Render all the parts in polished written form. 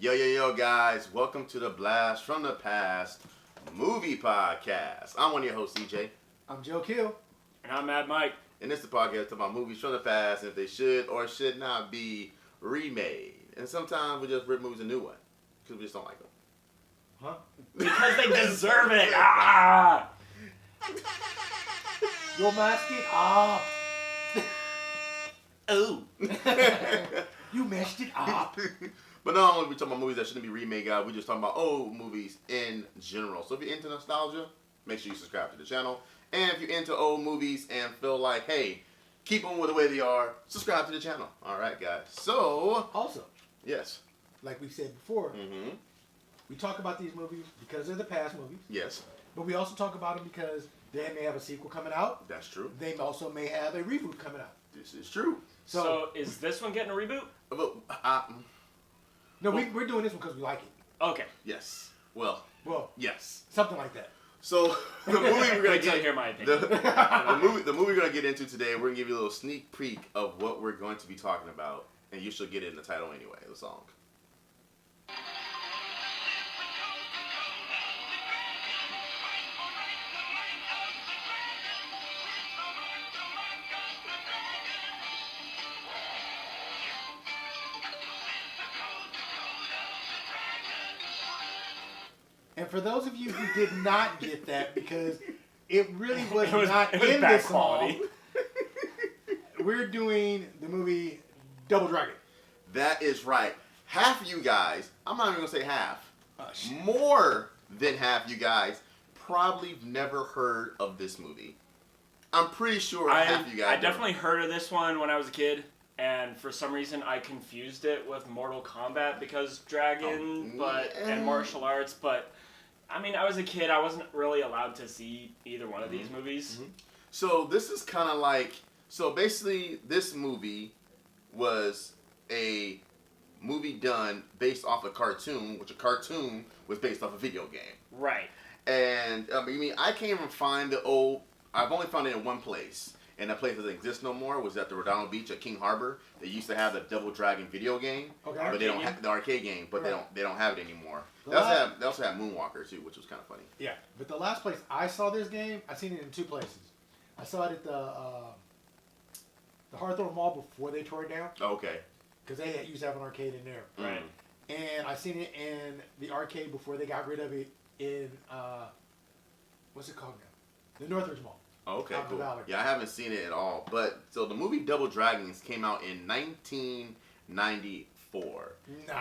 Yo, guys. Welcome to the Blast from the Past movie podcast. I'm one of your hosts, CJ. I'm Joe Kill. And I'm Mad Mike. And this is the podcast about movies from the past and if they should or should not be remade. And sometimes we just rip movies a new one because we just don't like them. Huh? Because they deserve it. Ah! Your mask it up. Oh. You messed it up. But not only are we talking about movies that shouldn't be remade, guys, we're just talking about old movies in general. So if you're into nostalgia, make sure you subscribe to the channel. And if you're into old movies and feel like, hey, keep them the way they are, subscribe to the channel. All right, guys. So, Also, yes. like we said before, Mm-hmm. we talk about these movies because they're the past movies. Yes, But we also talk about them because they may have a sequel coming out. that's true. They also may have a reboot coming out. This is true. So is this one getting a reboot? But, No, we're doing this one because we like it. Okay. yes. Well, Well, yes. something like that. So the movie we're gonna Wait till you get hear my opinion. the movie we're gonna get into today. We're gonna give you a little sneak peek of what we're going to be talking about, and you should get it in the title anyway. The song. And for those of you who did not get that, because it really was, It was in bad this quality. song, we're doing the movie Double Dragon. That is right. Half of you guys, I'm not even gonna say half, Shit. more than half you guys probably never heard of this movie. I'm pretty sure half you guys. I never- definitely heard of this one when I was a kid, and for some reason I confused it with Mortal Kombat because dragon, and martial arts. But I mean, I was a kid. I wasn't really allowed to see either one of these movies. Mm-hmm. So this is kind of like, so basically this movie was a movie done based off a cartoon, which a cartoon was based off a video game. Right. And I can't even find the old. I've only found it in one place, and that place doesn't exist no more. Was at the Redondo Beach at King Harbor. They used to have the Double Dragon video game, Okay. but they don't Arcade have the arcade game, but Right. they don't have it anymore. The They also have Moonwalker too, which was kind of funny. Yeah, but the last place I saw this game, I seen it in two places. I saw it at the Hawthorne Mall before they tore it down, Oh, okay. because they used to have an arcade in there. Right. And I seen it in the arcade before they got rid of it in what's it called now? The Northridge Mall. Oh, okay, Out in the cool. Valley. Yeah, I haven't seen it at all. But so the movie Double Dragons came out in 1994. Nah.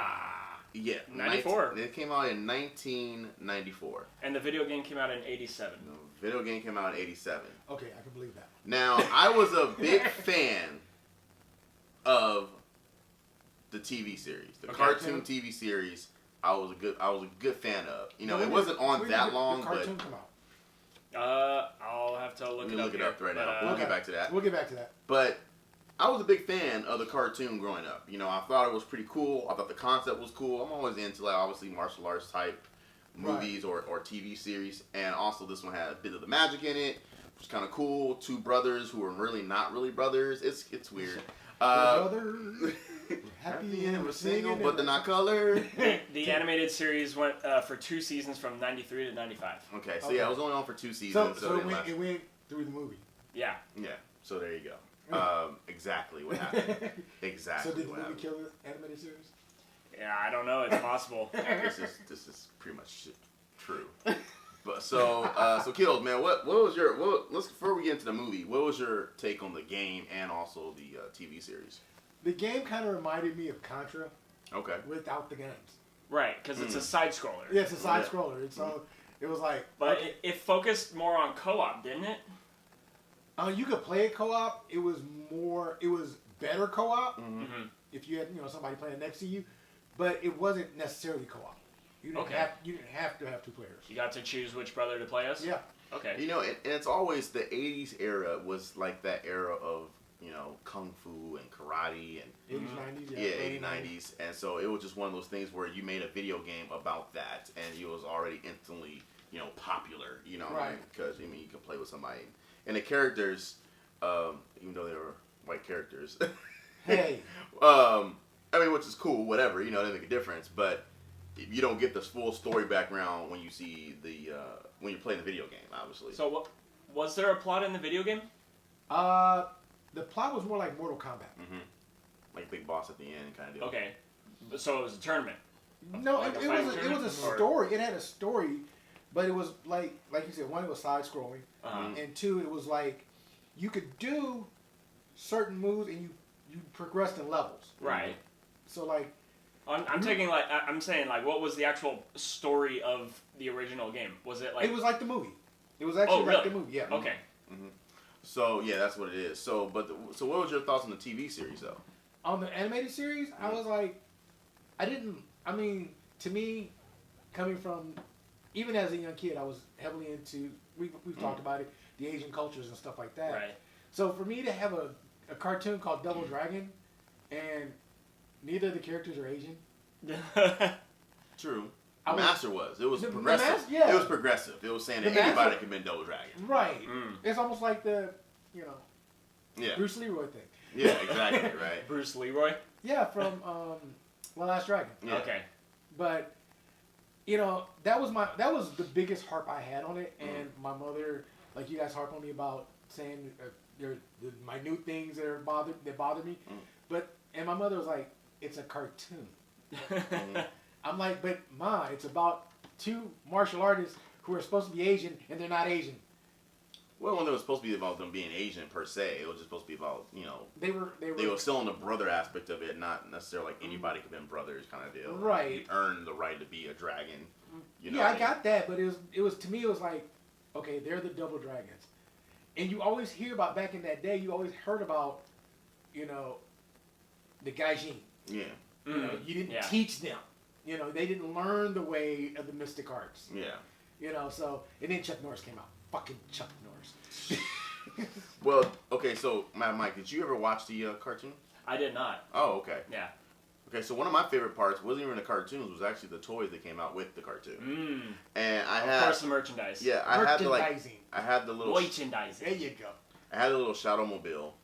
Yeah, 94. It came out in 1994. And the video game came out in '87. The video game came out in 87. Okay, I can believe that. Now, I was a big fan of the TV series, the Okay. cartoon TV series. I was a good fan of. You know, When it did- wasn't on when that did long, the but cartoon come out? I'll have to look we'll it up. look it here, up right but, now. We'll Okay. get back to that. We'll get back to that. But I was a big fan of the cartoon growing up. You know, I thought it was pretty cool. I thought the concept was cool. I'm always into, like, obviously martial arts type movies or TV series. And also this one had a bit of the magic in it, which is kind of cool. Two brothers who are really not really brothers. It's weird. Brother, happy and we're we're single, singing. but they're not colored. The animated series went for 2 seasons from '93 to '95. Okay, so Okay. yeah, it was only on for 2 So, seasons. so it it went through the movie. Yeah. yeah, so there you go. Exactly what happened. Exactly So did the what movie happened. kill the animated series? Yeah, I don't know. It's possible. This is pretty much true. But so Kills, man, what was your let's before we get into the movie, what was your take on the game and also the TV series? The game kind of reminded me of Contra Okay. without the guns. Right, because it's a side scroller. Yeah, it's a side Yeah. scroller. And so it was like, But it focused more on co-op, didn't it? you could play it co-op. It was better co-op Mm-hmm. if you had somebody playing next to you, but it wasn't necessarily co-op. You didn't Okay. you didn't have to have 2 players. You got to choose which brother to play as? Yeah. Okay. You know, and it's always the 80s era was like that era of, you know, kung fu and karate and 80s, 90s. yeah, early 80s, 90s. And so it was just one of those things where you made a video game about that and it was already instantly, you know, popular, you know, Right. because, I mean, you could play with somebody. And the characters, even though they were white characters, Hey. I mean, which is cool, whatever, you know, they make a difference, but you don't get this full story background when you see when you're playing the video game, obviously. So was there a plot in the video game? The plot was more like Mortal Kombat. Mm-hmm. Like big boss at the end kind of deal. Okay, so it was a tournament. No, Like it a was fighting a tournament, or- story. It had a story, but it was like you said, one, it was side scrolling, and two, it was like you could do certain moves and you progressed in levels. Right. So like. I'm saying what was the actual story of the original game? Was it like? It was like the movie. It was actually like really? the movie. Yeah. Okay. Mm-hmm. So yeah, that's what it is. So so what was your thoughts on the TV series though? On the animated series, I was like, I mean, to me, coming from, even as a young kid, I was heavily into. We've talked about it, the Asian cultures and stuff like that. Right. So for me to have a cartoon called Double Dragon, and neither of the characters are Asian. True. I was- Master was. It was The progressive. Master- yeah. It was progressive. It was saying that The Master- anybody can bend Double Dragon. Right. Mm. It's almost like the, Yeah. Bruce Leroy thing. Yeah, exactly, right. Bruce Leroy. Yeah, from The Last Dragon. Yeah. Okay. But that was the biggest harp I had on it, and my mother, like you guys harp on me about saying the minute things that bother me, and my mother was like, it's a cartoon. I'm like, but Ma, it's about two martial artists who are supposed to be Asian and they're not Asian. Well, when it was supposed to be about them being Asian per se, it was just supposed to be about They were still in the brother aspect of it, not necessarily like anybody could be brothers kind of deal. Right. You earn the right to be a dragon. Yeah, I got that, but it was to me it was like, okay, they're the Double Dragons, and you always hear about back in that day. You always heard about, the Gaijin. Yeah. You didn't teach them. They didn't learn the way of the mystic arts. Yeah. So and then Chuck Norris came out. Fucking Chuck Norris. Well, okay, so Mike, did you ever watch the cartoon? I did not. Oh, okay. Yeah. Okay, so one of my favorite parts wasn't even the cartoons; was actually the toys that came out with the cartoon. And Of course, the merchandise. Yeah, I had Merchandising. I had the little. Merchandising. There you go. I had a little Shadow Mobile,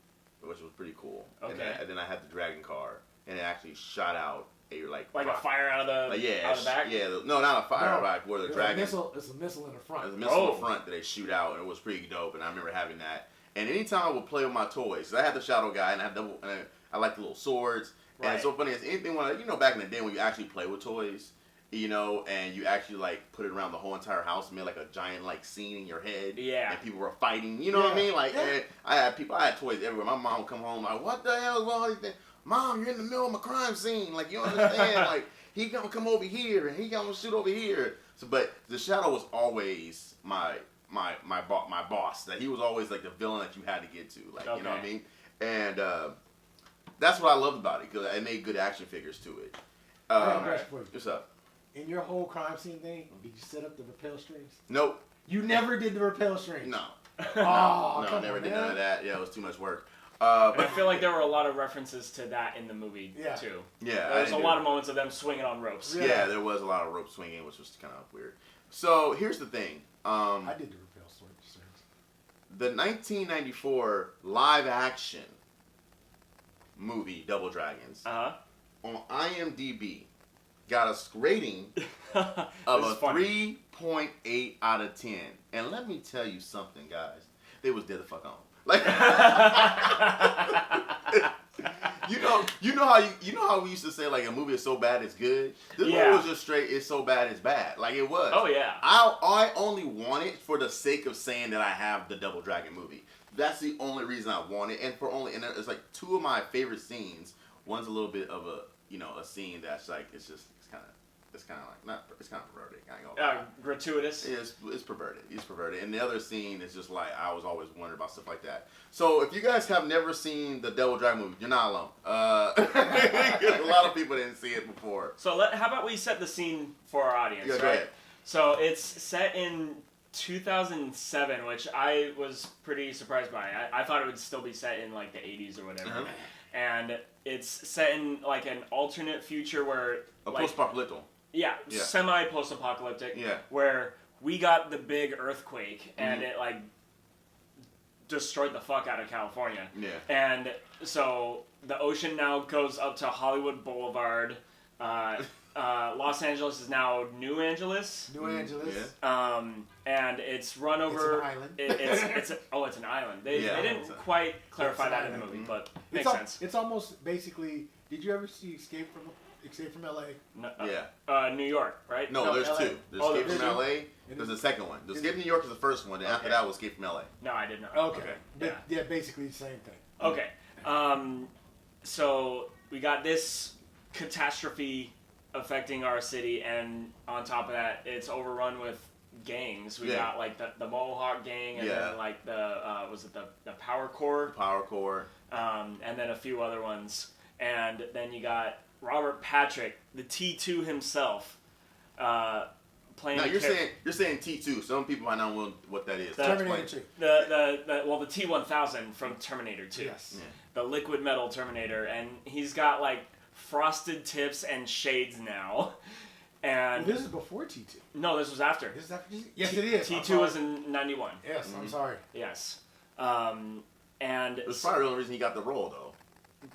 which was pretty cool. Okay. And then I had the Dragon car, and it actually shot out a a fire out of the out of the back. Yeah, no, not a fire back where the It's dragon. it's a missile in the front. There's a missile in the front that they shoot out, and it was pretty dope. And I remember having that. And anytime I would play with my toys, 'cause I had the Shadow guy, and I like the little swords. And it's so funny. It's anything when back in the day when you actually play with toys, and you actually like put it around the whole entire house and made like a giant like scene in your head. Yeah. And people were fighting. You know what I mean? Like I had toys everywhere. My mom would come home like, what the hell is all these things? Mom, you're in the middle of a crime scene. Like, you understand? Like, he gonna come over here and he gonna shoot over here. So, but the Shadow was always my boss. That he was always like the villain that you had to get to. Like, you know what I mean? And that's what I loved about it, because it made good action figures to it. I have a question for you. What's up? In your whole crime scene thing, did you set up the rappel strings? Nope. You never did the rappel strings? No. Oh, no, come never on, did man. none of that. Yeah, it was too much work. But I feel like there were a lot of references to that in the movie too. Yeah, there was a lot of moments of them swinging on ropes. Yeah, there was a lot of rope swinging, which was kind of weird. So here's the thing. I did the rappel strings. The 1994 live action movie Double Dragons on IMDb got a rating of a 3.8 out of 10. And let me tell you something, guys. They was dead the fuck on. Like, you know how we used to say like a movie is so bad it's good. This movie was just straight. It's so bad it's bad. Like it was. Oh yeah. I only want it for the sake of saying that I have the Double Dragon movie. That's the only reason I want it, and it's like two of my favorite scenes. One's a little bit of a scene that's like it's kind of perverted. I ain't gonna lie. Gratuitous. It's perverted. It's perverted. And the other scene is just like I was always wondering about stuff like that. So if you guys have never seen the Double Dragon movie, you're not alone. A lot of people didn't see it before. So how about we set the scene for our audience? Yeah, right? go ahead. So it's set in 2007, which I was pretty surprised by. I thought it would still be set in like the 80s or whatever. Uh-huh. And it's set in like an alternate future where post-apocalyptic. Yeah, semi-post-apocalyptic. Yeah. Where we got the big earthquake and it like destroyed the fuck out of California. Yeah. And so the ocean now goes up to Hollywood Boulevard. Los Angeles is now New Angeles. New Angeles. Yeah. And it's run over. It's an island. It's an island. They didn't quite clarify that in the movie, but makes sense. It's almost basically. Did you ever see Escape from L.A.? No, Yeah. New York, right? No, there's LA. two. There's Escape from L.A. There's the second one. The Escape from New York is the first one. And after that was Escape from L.A. No, I did not. Okay. Yeah. Yeah, basically the same thing. Okay. So we got this catastrophe affecting our city, and on top of that, it's overrun with gangs. We got like the Mohawk gang, and then like the Power Corps. Power Corps. And then a few other ones. And then you got Robert Patrick, the T2 himself, playing. Now you're saying T2. Some people might not know what that is. Terminator 2. The T-1000 from Terminator 2. Yes. Yeah. The liquid metal Terminator, and he's got like frosted tips and shades now. And Well, this is before T2. no, this was after. This is after T2? Yes, it is. T2 was in 91. Yes, I'm sorry. Yes. And That's probably the only reason he got the role, though.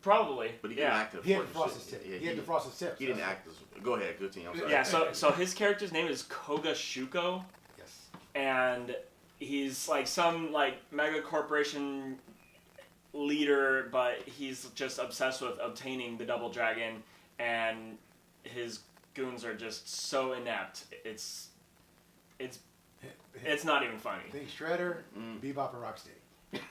probably. But he didn't act as He had to frost his tip. Yeah, He had to frost his tips. He didn't act as. Go ahead, good team. I'm sorry. Yeah, so his character's name is Koga Shuko, Yes. and he's like some like mega corporation leader, but he's just obsessed with obtaining the Double Dragon, and his goons are just so inept. It's not even funny. Think Shredder, Bebop, and Rocksteady.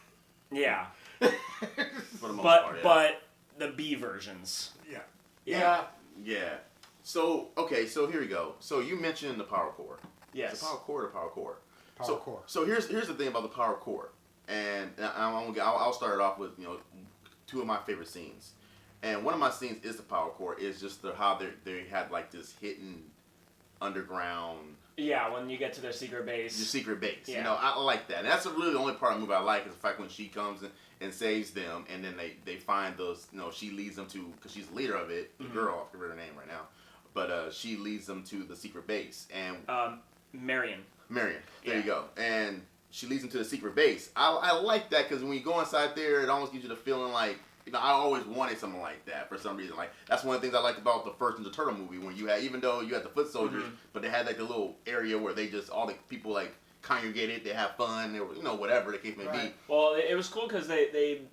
Yeah, For the most part, yeah. but the B versions. Yeah. Yeah. So, okay, so here we go. So you mentioned the Power Core. Yes. Is it Power Core or Power Core? Power Core. So here's the thing about the Power Core, and I'll start it off with two of my favorite scenes, and one of my scenes is the Power Core. Is just how they had like this hidden underground. Yeah, when you get to their secret base. Your secret base. Yeah. I like that. And that's really the only part of the movie I like is the fact when she comes and saves them, and then they find those. She leads them to, because she's the leader of it. The girl, I forget her name right now, but she leads them to the secret base and. Marion. There you go. And she leads them to the secret base. I like that because when you go inside there, it almost gives you the feeling like, I always wanted something like that for some reason. Like, that's one of the things I liked about the first Ninja Turtle movie, when you had, even though you had the foot soldiers, but they had like the little area where they just, all the people like congregated, they have fun, they were, whatever the case may be. Well, it was cool because it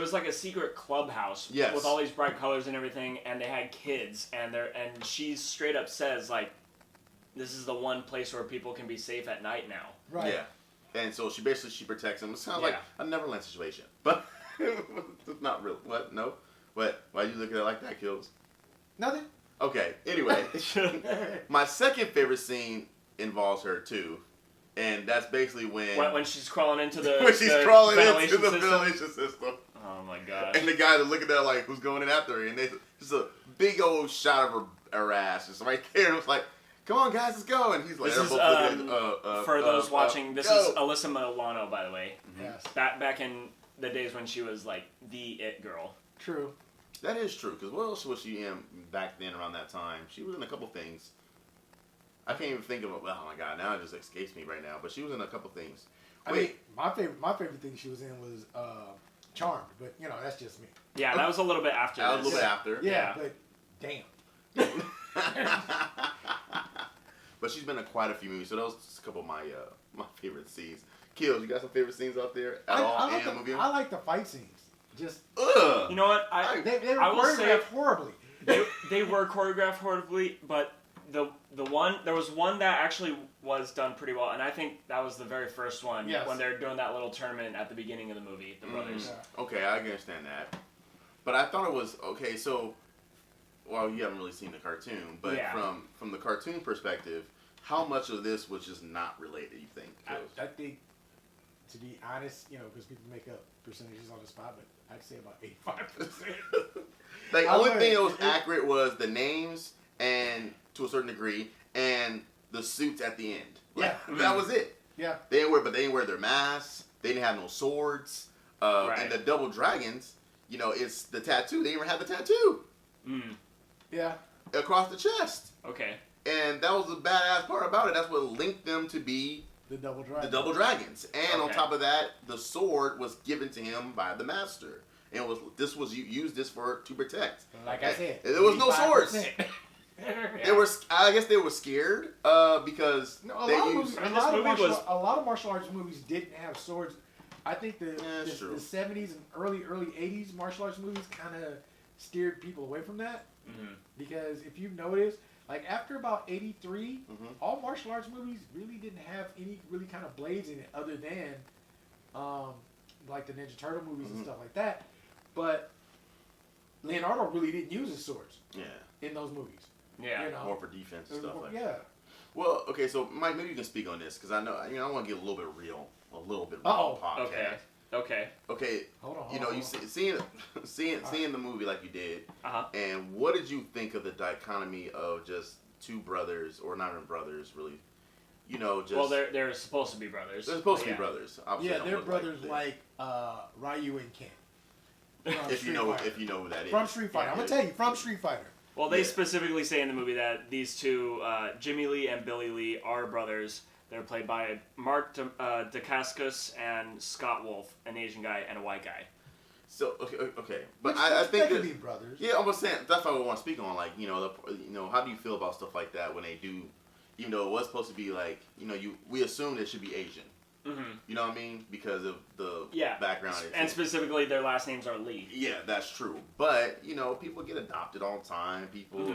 was like a secret clubhouse with all these bright colors and everything, and they had kids, and she straight up says like, this is the one place where people can be safe at night now. Right. Yeah. And so she protects them. It sounds like a Neverland situation. But it's not real. What? No? What? Why you look at it like that, Kills? Nothing. Okay. Anyway. My second favorite scene involves her too. And that's basically when she's crawling into the ventilation system. Oh my god. And the guys are looking at her like, who's going in after her? And they just a big old shot of her ass just right there. And it was like, come on, guys, let's go. And he's like, this is, for those watching, this is Alyssa Milano, by the way. Yes. Back in the days when she was like the it girl. True. That is true, because what else was she in back then around that time? She was in a couple things. I can't even think of it. Oh my god, now it just escapes me right now. But she was in a couple things. I mean, my favorite thing she was in was Charmed, but that's just me. Yeah, that was a little bit after. That was a little bit after. Yeah, but damn. But she's been in quite a few movies, so those are a couple of my favorite scenes. Kills, you got some favorite scenes out there at all in the movie? I like the fight scenes. Just you know what? they were choreographed horribly. They were choreographed horribly, but there was one that actually was done pretty well, and I think that was the very first one when they're doing that little tournament at the beginning of the movie, the brothers. Yeah. Okay, I understand that, but I thought it was okay. So, well, you haven't really seen the cartoon, but from the cartoon perspective, how much of this was just not related? You think? I think, to be honest, because people make up percentages on the spot, but I'd say about 85%. The only thing that was accurate was the names, and to a certain degree, and the suits at the end. Like, that was it. Yeah. They didn't wear their masks. They didn't have no swords. And the Double Dragons, it's the tattoo. They didn't even have the tattoo. Yeah. Across the chest. Okay. And that was the badass part about it. That's what linked them to be the Double Dragons. And on top of that, the sword was given to him by the master. And used to protect. Like I said, there was no swords. They were. I guess they were scared because No, they a used. lot of martial arts movies didn't have swords. I think the 70s and early 80s martial arts movies kind of steered people away from that. Mm-hmm. Because if you've noticed, like after about 83, all martial arts movies really didn't have any really kind of blades in it other than like the Ninja Turtle movies and stuff like that. But Leonardo really didn't use his swords in those movies. Yeah. You know? More for defense and stuff like that. Yeah. Well, okay, so Mike, maybe you can speak on this because I know I want to get a little bit real on the podcast. Okay. Hold on. You know, seeing the movie like you did, and what did you think of the dichotomy of just two brothers, or not even brothers, really? You know, just well, they're supposed to be brothers. They're supposed to be brothers. Obviously, yeah, they're brothers like Ryu and Ken. If you know who that is from Street Fighter, I'm gonna tell you from Street Fighter. Well, they specifically say in the movie that these two, Jimmy Lee and Billy Lee, are brothers. They're played by Mark Dacascos and Scott Wolf, an Asian guy and a white guy. So okay, but I think they could be brothers. Yeah, I'm saying that's what I want to speak on. Like how do you feel about stuff like that when they do, even though it was supposed to be like we assumed it should be Asian. Mm-hmm. You know what I mean? Because of the background. And specifically, their last names are Lee. Yeah, that's true. But, people get adopted all the time. People,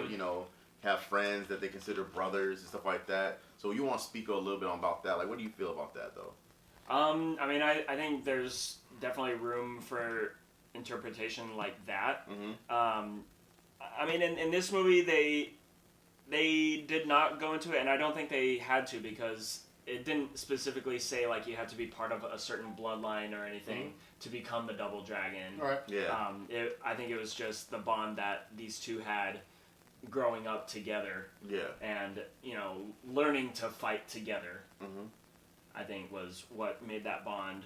have friends that they consider brothers and stuff like that. So you want to speak a little bit about that. Like, what do you feel about that, though? I mean, I think there's definitely room for interpretation like that. Mm-hmm. I mean, in this movie, they did not go into it, and I don't think they had to because it didn't specifically say like you had to be part of a certain bloodline or anything to become the Double Dragon. Right. Yeah. I think it was just the bond that these two had growing up together. Yeah. And learning to fight together. Mm-hmm. I think was what made that bond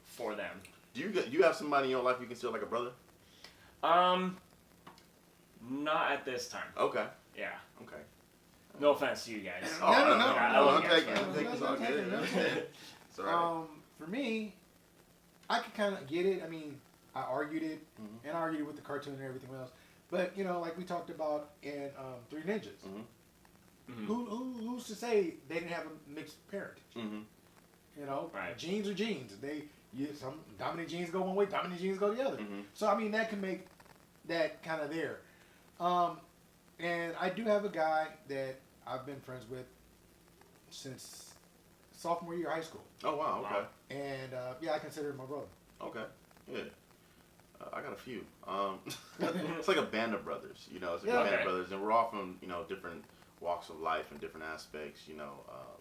for them. Do you have somebody in your life you consider like a brother? Not at this time. Okay. Yeah. Okay. No offense to you guys. No. I'm taking it's all good. It's all right. For me, I could kind of get it. I mean, I argued it, and I argued it with the cartoon and everything else. But like we talked about in Three Ninjas, who's to say they didn't have a mixed parentage? Right. Genes are genes. Some dominant genes go one way, dominant genes go the other. So I mean, that can make that kind of there. And I do have a guy that I've been friends with since sophomore year of high school. Oh, wow, okay. And, I consider him my brother. Okay, yeah. I got a few. It's like a band of brothers, It's like a band of brothers, and we're all from, different walks of life and different aspects,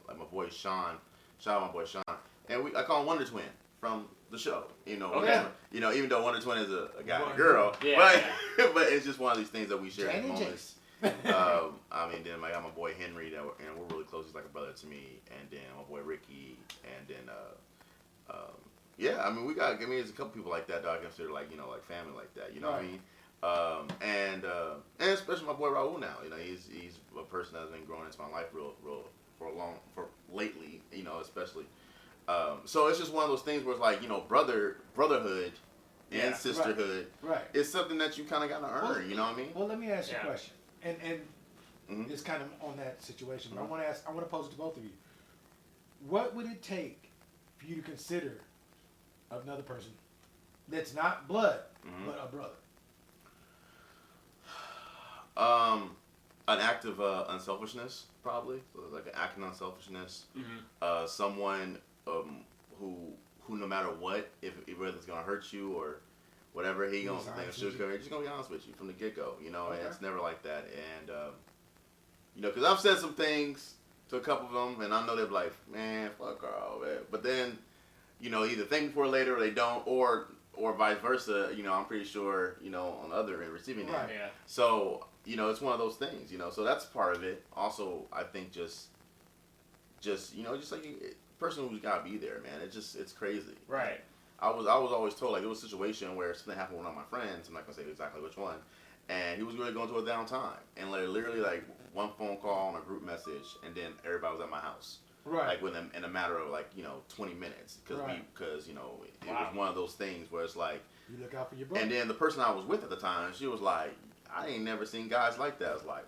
Like my boy Sean. Shout out my boy Sean. And I call him Wonder Twin from the show, Okay. Even though Wonder Twin is a guy and a girl. Yeah, but it's just one of these things that we share at moments. I mean, then I got my boy Henry that we're really close. He's like a brother to me, and then my boy Ricky, and then I mean there's a couple people like that I consider like family like that. You know what I mean? And especially my boy Raul now. He's a person that's been growing into my life real for lately. Especially. So it's just one of those things where it's like brotherhood and sisterhood. Right. It's something that you kind of got to earn. Well, you know what I mean? Well, let me ask you a question. And it's kind of on that situation. But I want to pose it to both of you. What would it take for you to consider another person that's not blood, but a brother? An act of unselfishness, probably. So like an act of unselfishness. Someone who no matter what, if whether it's gonna hurt you or whatever, he's just gonna be honest with you from the get go. And it's never like that. And because I've said some things to a couple of them, and I know they're like, man, fuck Carl, man. But then, either thank me for it later or they don't, or vice versa. I'm pretty sure on the other end receiving that. Yeah. So it's one of those things. So that's part of it. Also, I think just like person who's gotta be there, man. It's crazy. Right. I was always told, like, there was a situation where something happened with one of my friends. I'm not gonna say exactly which one, and he was really going through a down time, and literally like one phone call and a group message, and then everybody was at my house. Right. Like in a matter of 20 minutes, because it was one of those things where it's like you look out for your brother. And then the person I was with at the time, she was like, I ain't never seen guys like that. I was like,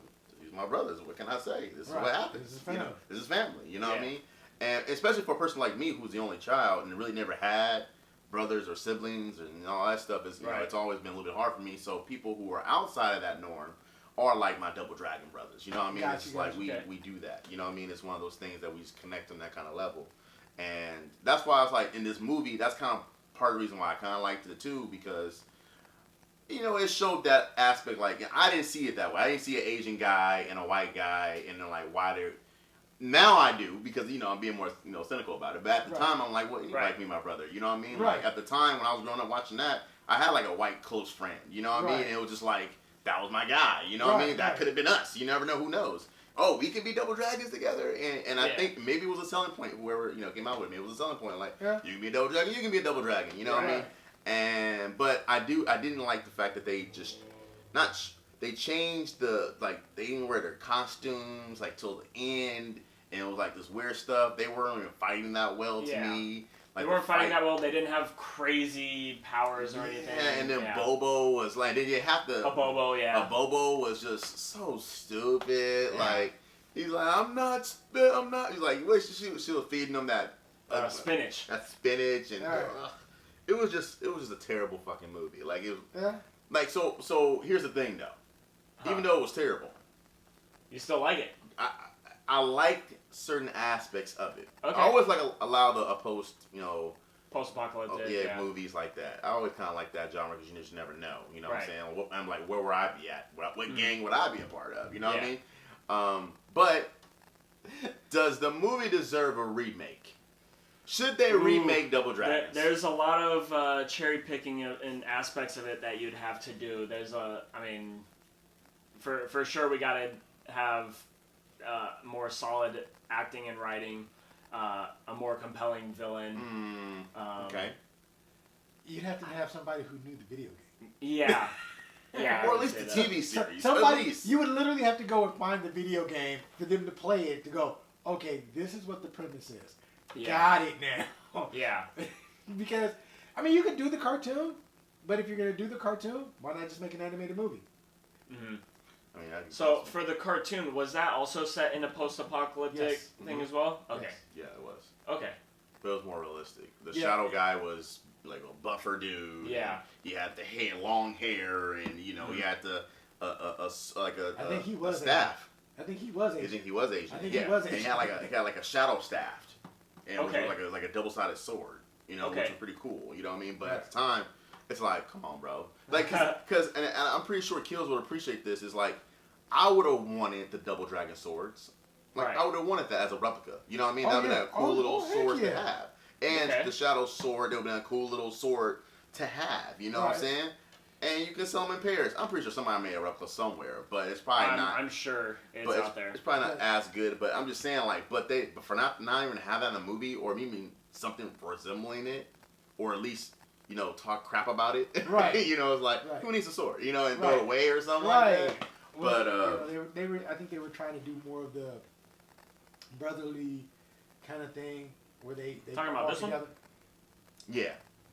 my brothers. What can I say? This is Right. what happens. This is You know, family. this is family. You know what I Yeah. mean? And especially for a person like me who's the only child and really never had brothers or siblings and all that stuff, is you know, Right. it's always been a little bit hard for me. So people who are outside of that norm are like my Double Dragon brothers. You know what I mean? Gotcha, It's just like gotcha. we do that. You know what I mean? It's one of those things that we just connect on that kind of level. And that's why I was like, in this movie, that's kind of part of the reason why I kind of liked it too, because you know, it showed that aspect. Like, I didn't see it that way. I didn't see an Asian guy and a white guy, and then like why they're. Now I do, because you know I'm being more cynical about it. But at the time I'm like, well, you like me, my brother. You know what I mean? Right. Like at the time when I was growing up watching that, I had like a white close friend. You know what I mean? Right. And it was just like that was my guy. You know what I mean? That could have been us. You never know. Who knows? Oh, we could be Double Dragons together, and I think maybe it was a selling point. Whoever came out with me, it was a selling point. Like you can be a Double Dragon, you can be a Double Dragon. You know what I mean? And but I didn't like the fact that they just they changed they didn't wear their costumes like till the end, and it was like this weird stuff. They weren't even fighting that well to me. Like, they weren't fighting that well. They didn't have crazy powers or anything. Yeah, and then Bobo was like, did you have to? A Bobo, yeah. A Bobo was just so stupid. Yeah. Like he's like, I'm not. He's like, she was feeding them that spinach. That spinach, and it was just a terrible fucking movie. Like it was. Like so. Here's the thing though. Even though it was terrible, you still like it. I liked certain aspects of it. Okay. I always allow the post-apocalyptic movies like that. I always kind of like that genre because you just never know. You know what I'm saying? I'm like, where would I be at? What gang would I be a part of? You know what I mean? But does the movie deserve a remake? Should they remake Double Dragons? There's a lot of cherry picking in aspects of it that you'd have to do. For sure we gotta have more solid acting and writing, a more compelling villain. Okay. You'd have to have somebody who knew the video game. Yeah. Yeah. Or at least the TV series. Somebody, at least. you would literally have to go and find the video game for them to play it to go, okay, this is what the premise is. Yeah. Got it now. Yeah. Because, you could do the cartoon, but if you're going to do the cartoon, why not just make an animated movie? Mm-hmm. So for the cartoon, was that also set in a post-apocalyptic thing as well? Okay. Yes. Yeah, it was. Okay. But it was more realistic. The Shadow guy was like a buffer dude. Yeah. He had the long hair, and he had I think he was staff. I think he was Asian. You think he was Asian? I think he was Asian. And he had like a shadow staff, and it was like a double-sided sword. Which was pretty cool. You know what I mean? But at the time, it's like, come on, bro. Like, because and I'm pretty sure Kills would appreciate this. Is like, I would have wanted the Double Dragon swords. Like, I would have wanted that as a replica. You know what I mean? That would have been a cool little sword to have. And the Shadow sword, that would have been a cool little sword to have. You know what I'm saying? And you can sell them in pairs. I'm pretty sure somebody made a replica somewhere, but it's probably not. I'm sure it's out there. It's probably not as good, but I'm just saying, like, but for not even have that in a movie, or even something resembling it, or at least, talk crap about it. Right. It's like, who needs a sword? And throw it away or something like that. Well, but they were. I think they were trying to do more of the brotherly kind of thing where they talking about this together. Yeah.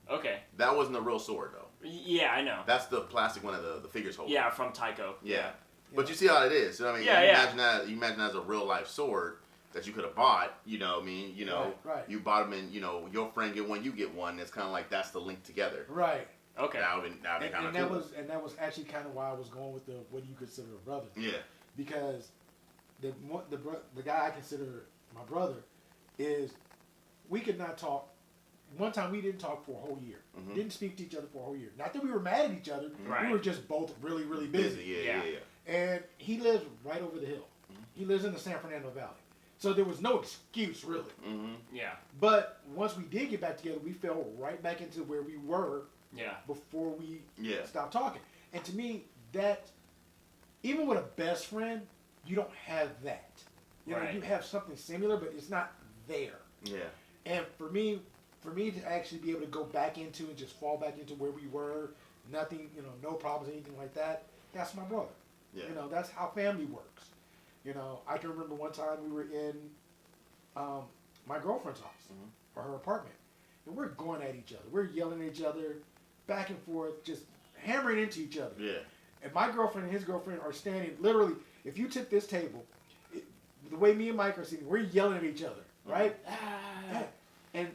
Okay. That wasn't a real sword though. Yeah, I know. That's the plastic one of the figures hold. Yeah, from Tycho. Yeah. But you see how it is. You know what I mean? You imagine that as a real life sword that you could have bought. You know what I mean? You bought them, and your friend get one, you get one. It's kind of like that's the link together. Right. Okay. That would be kind of cool. That was actually kind of why I was going with the what do you consider a brother? Yeah. Because the guy I consider my brother is we could not talk. One time we didn't talk for a whole year. Mm-hmm. Didn't speak to each other for a whole year. Not that we were mad at each other. Right. We were just both really, really busy. Yeah. And he lives right over the hill. Mm-hmm. He lives in the San Fernando Valley. So there was no excuse, really. Mm-hmm. Yeah. But once we did get back together, we fell right back into where we were before we stopped talking. And to me, that, even with a best friend, you don't have that. You have something similar, but it's not there. Yeah. And for me to actually be able to go back into and just fall back into where we were, nothing, no problems, anything like that, that's my brother. Yeah. That's how family works. I can remember one time we were in my girlfriend's house or her apartment, and we're going at each other. We're yelling at each other, back and forth, just hammering into each other. Yeah. And my girlfriend and his girlfriend are standing literally. if you took this table, the way me and Mike are sitting, we're yelling at each other, right? And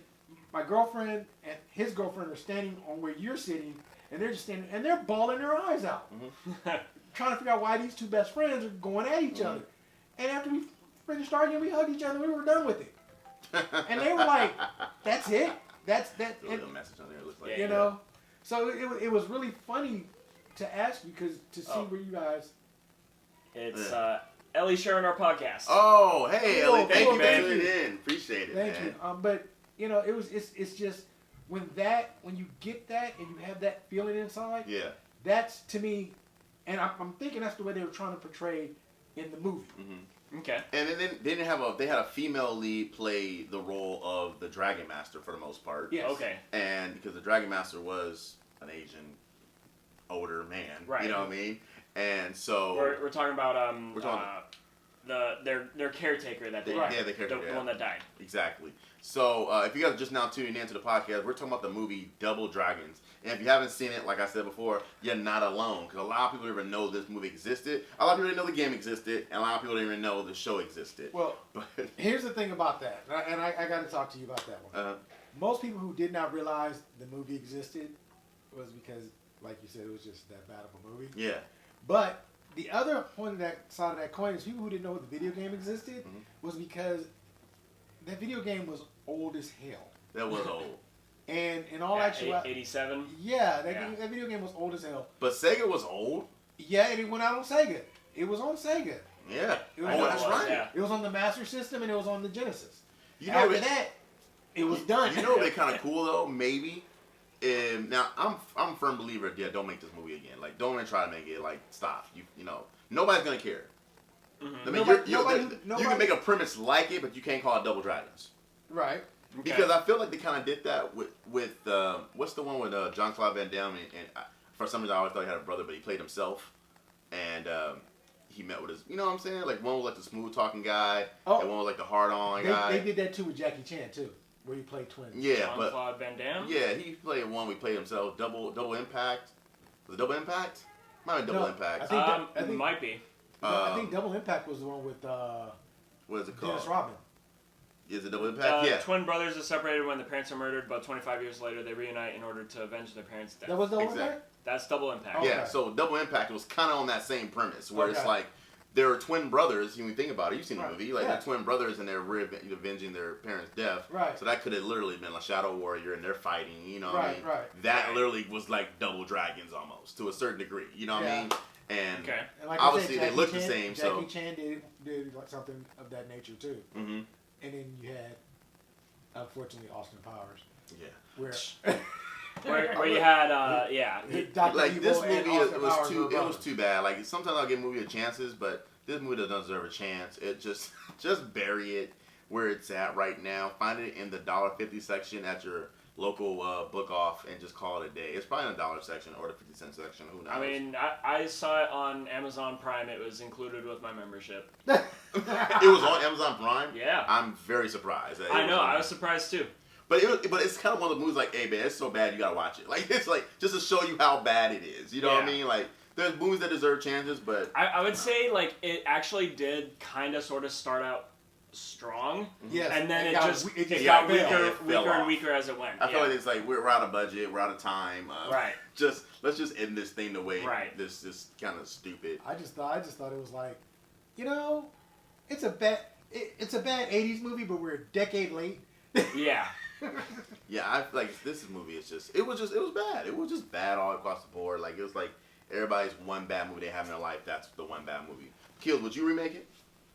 my girlfriend and his girlfriend are standing on where you're sitting, and they're just standing, and they're bawling their eyes out, trying to figure out why these two best friends are going at each other. And after we finished arguing, we hugged each other, and we were done with it. And they were like, "That's it. That's that." The little message on there looks like, You know, so it was really funny to ask you to see where you guys. It's Ellie sharing our podcast. Oh, hey, Cool, Ellie, thank cool, you for thank tuning you. in. Appreciate it, Thank man. you. But you know, it's just when you get that and you have that feeling inside. Yeah. That's to me, and I'm thinking that's the way they were trying to portray in the movie. Mm-hmm. Okay. And then they had a female lead play the role of the Dragon Master for the most part. Yes. Okay. And because the Dragon Master was an Asian, older man, Right. You know what I mean? And so We're talking about We're talking their caretaker that they Right. Yeah, the character, the one that died. Exactly. So if you guys are just now tuning into the podcast, we're talking about the movie Double Dragons. And if you haven't seen it, like I said before, you're not alone. Because a lot of people didn't even know this movie existed. A lot of people didn't know the game existed. And a lot of people didn't even know the show existed. Well, But here's the thing about that, and I got to talk to you about that one. Most people who did not realize the movie existed was because, like you said, it was just that bad of a movie. yeah. But the other point of that side of that coin is people who didn't know the video game existed was because that video game was old as hell. That was old. And in all actuality, 87. yeah, that video game was old as hell. But Sega was old. Yeah, and it went out on Sega. It was on Sega. Yeah. It was Oh, on- that's right. Yeah. It was on the Master System and it was on the Genesis. You know, After that, it was done. You know what would be kind of cool though? Maybe. Now I'm a firm believer. Yeah, don't make this movie again. Like, don't even try to make it. Like, stop. You know, nobody's gonna care. Mm-hmm. I mean, you can make a premise like it, but you can't call it Double Dragons. Right. Okay. Because I feel like they kind of did that with what's the one with Jean-Claude Van Damme and for some reason I always thought he had a brother, but he played himself, and he met with his, you know what I'm saying? Like one was like the smooth talking guy, and one was like the hard on guy. They did that too with Jackie Chan too, where he played twins. Yeah, but Jean-Claude Van Damme? yeah, he played one. We played himself. Double Impact. Was it Double Impact? Might be Double No, Impact. I think It might be. I think Double Impact was the one with What is it called? Dennis Rodman. Is it Double Impact? Yeah. Twin brothers are separated when the parents are murdered, but 25 years later they reunite in order to avenge their parents' death. That was Double Exactly. Impact? That's Double Impact. Okay. Yeah, so Double Impact was kind of on that same premise, where it's Okay. like there are twin brothers. When you think about it, you've seen the Right. movie. Like Yeah. they're twin brothers, and they're avenging their parents' death. Right. So that could have literally been a Shadow Warrior, and they're fighting. You know what I Right, mean? right. That Right. literally was like Double Dragons almost to a certain degree. You know what I Yeah. mean? And Okay. And like obviously you said, they look Jackie the Chan- same. Jackie So Chan did like something of that nature too. hmm And then you had, unfortunately, Austin Powers, yeah. where Where you had, yeah. Dr. Like Evil this and movie Austin was Powers too. were It was brothers. too bad. Like sometimes I'll give movie chances, but this movie doesn't deserve a chance. It just bury it where it's at right now. Find it in the $1.50 section at your local book off and just call it a day. It's probably in the $1 section or the 50-cent section. Who knows? I mean, I saw it on Amazon Prime. It was included with my membership. it was on Amazon Prime. Yeah. I'm very surprised. That it I know. on I there. was surprised too. But it's kind of one of the movies like, hey man, it's so bad you gotta watch it. Like it's like just to show you how bad it is. You know what I Yeah. mean? Like there's movies that deserve chances, but I would say like it actually did kind of sort of start out strong, Yes. and then it got just we- got got weaker, failed. It fell weaker and off. weaker as it went. I feel like it's like we're out of budget, we're out of time. Right. Let's just end this thing the way Right. this kind of stupid. I just thought it was like, you know, it's a bad 80s movie, but we're a decade late. Yeah. Yeah, I like this movie is just it was bad. It was just bad all across the board. Like it was like everybody's one bad movie they have in their life. That's the one bad movie. Kills, would you remake it?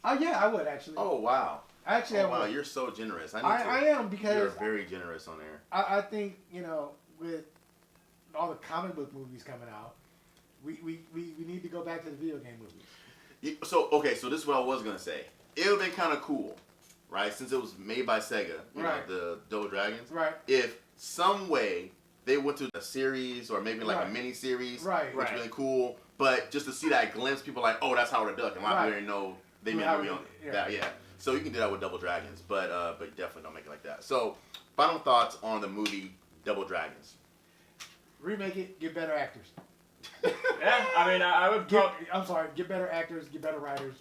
Oh yeah, I would actually. Oh wow. Actually, Oh, I wow, would. you're so generous. I am because You're very generous on there. I think, you know, with all the comic book movies coming out, we need to go back to the video game movies. So this is what I was gonna say. It would have been kind of cool, right? Since it was made by Sega, you Right. know, the Double Dragons. Right. If some way they went to a series or maybe like Right. a mini series, Right. which Right. really cool. But just to see that glimpse, people are like, oh, that's Howard the Duck, and a lot of Right. people didn't know they made a movie on it. Yeah. That, yeah. So you can do that with Double Dragons, but definitely don't make it like that. So final thoughts on the movie Double Dragons. Remake it, get better actors. Yeah, I mean, I would. I'm sorry. Get better actors. Get better writers.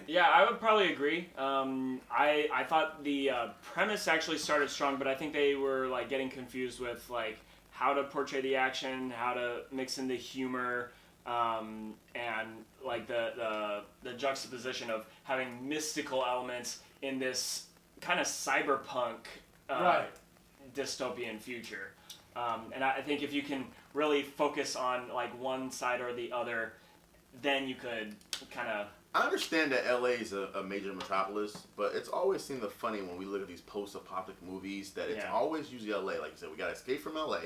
Yeah, I would probably agree. I thought the premise actually started strong, but I think they were like getting confused with like how to portray the action, how to mix in the humor, and like the juxtaposition of having mystical elements in this kind of cyberpunk dystopian future. And I think if you can really focus on like one side or the other, then you could kind of. I understand that LA is a major metropolis, but it's always seemed funny when we look at these post-apocalyptic movies that it's always usually LA. Like you said, we got Escape from LA.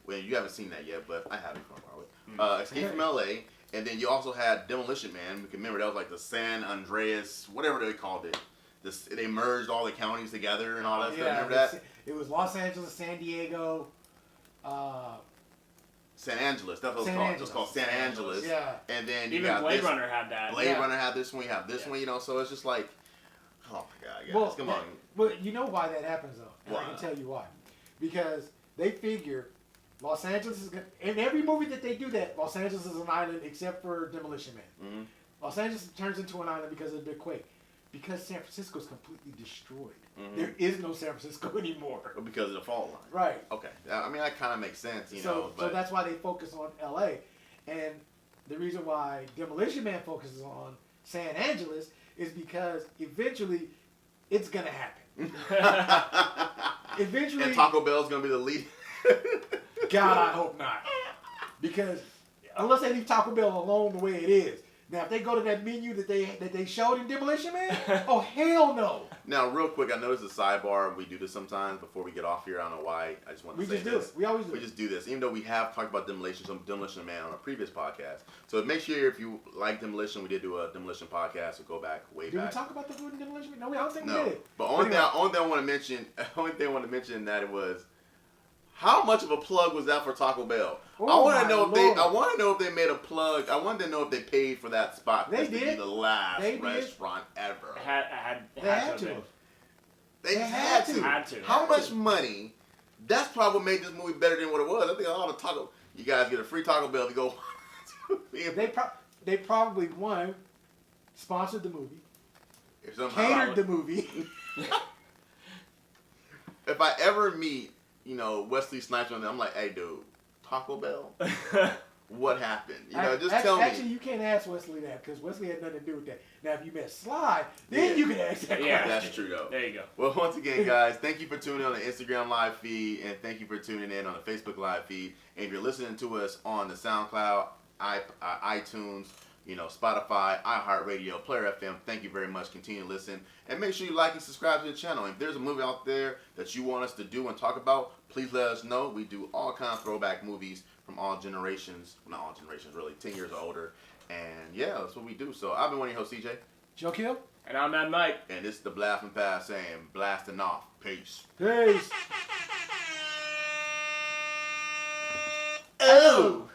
Well, you haven't seen that yet, but I have it from Marley. Escape from LA, and then you also had Demolition Man. We can remember that was like the San Andreas, whatever they called it. They merged all the counties together and all that stuff. Remember that? It was Los Angeles, San Diego. San Angeles. That's what it's called. It's called San Angeles. Yeah. And then even Blade Runner had that. Blade Runner had this one. You have this one. You know, so it's just like, oh my God, guys, well, come on. But you know why that happens though, and Why? I can tell you why. Because they figure Los Angeles is in every movie that they do that. Los Angeles is an island except for Demolition Man. Mm-hmm. Los Angeles turns into an island because of the big quake. Because San Francisco is completely destroyed. Mm-hmm. There is no San Francisco anymore. Because of the fault line. Right. Okay. I mean, that kind of makes sense, you know. But so that's why they focus on L.A. And the reason why Demolition Man focuses on San Angeles is because eventually it's going to happen. Eventually. And Taco Bell's going to be the lead. God, I hope not. Because unless they leave Taco Bell alone the way it is. Now, if they go to that menu that they showed in Demolition Man, oh, hell no. Now, real quick, I know this is a sidebar. We do this sometimes before we get off here. I don't know why. I just want to say this. We just do it. We always do it. We just do this. Even though we have talked about Demolition Man on a previous podcast. So make sure if you like Demolition, we did do a Demolition podcast, so go back, way back. Did we talk about the food in Demolition Man? No, I don't think we did. But only thing I want to mention that it was, how much of a plug was that for Taco Bell? Oh, I want to know if they made a plug. I wanted to know if they paid for that spot. They to did. be the last They restaurant ever. They had to. They had to. How much money? That's probably what made this movie better than what it was. I think a lot of taco. You guys get a free Taco Bell to go. They probably one sponsored the movie, catered the movie. If I ever meet, Wesley Snipes on there, I'm like, hey, dude, Taco Bell? What happened? Tell me. Actually, you can't ask Wesley that because Wesley had nothing to do with that. Now, if you met Sly, then you can ask that question. Yeah, that's true, though. There you go. Well, once again, guys, thank you for tuning in on the Instagram live feed, and thank you for tuning in on the Facebook live feed. And if you're listening to us on the SoundCloud, iTunes, Spotify, iHeartRadio, Player FM, thank you very much. Continue to listen. And make sure you like and subscribe to the channel. If there's a movie out there that you want us to do and talk about, please let us know. We do all kinds of throwback movies from all generations. Well, not all generations, really. 10 years or older. And, yeah, that's what we do. So, I've been one of your hosts, CJ. Joe Kill. And I'm Mad Mike. And this is the Blasting Past saying, blasting off. Peace. Peace. Oh!